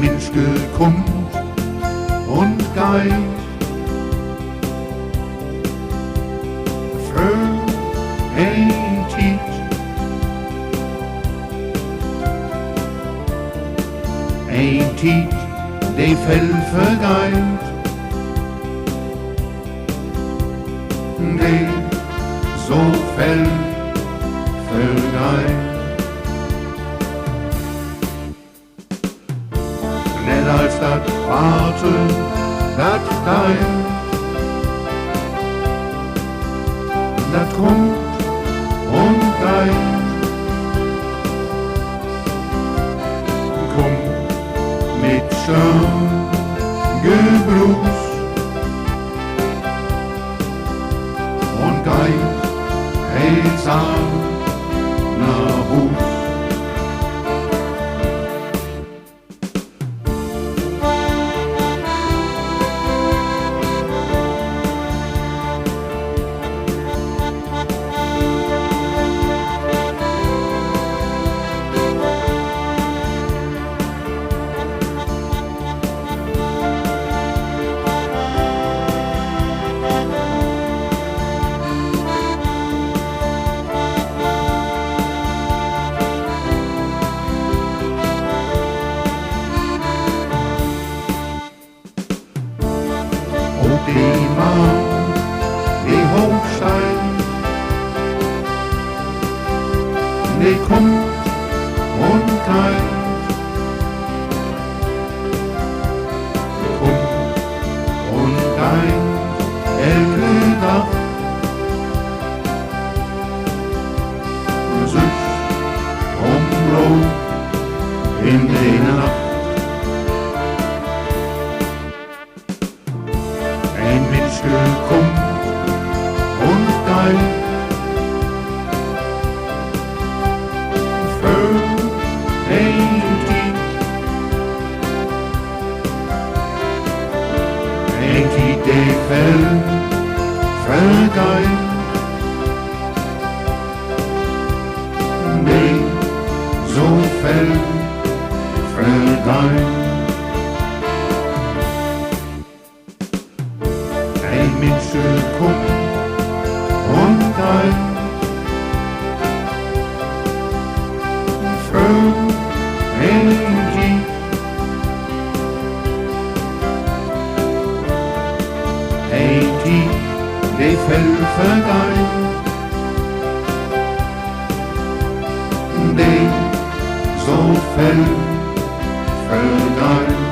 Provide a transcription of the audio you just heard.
menneske kommet und geht. Før en tid det fald forgeit. Det så fald forgeit. Net als dat warten, dat deit, dat kommt und geht. Kommt mit schön Gebrus und geht heilsam nach Hus. Det var det Holstein, det kommt und geht. Kommt und geht, gedacht. Süß Rot in der Nacht. Ein Mensch kommt und geht. Für ein Tid det fald forgeit. Det så fald forgeit. Ein Mensch kommt und geht. Für ein Tid det fald forgeit. Det så fald forgeit.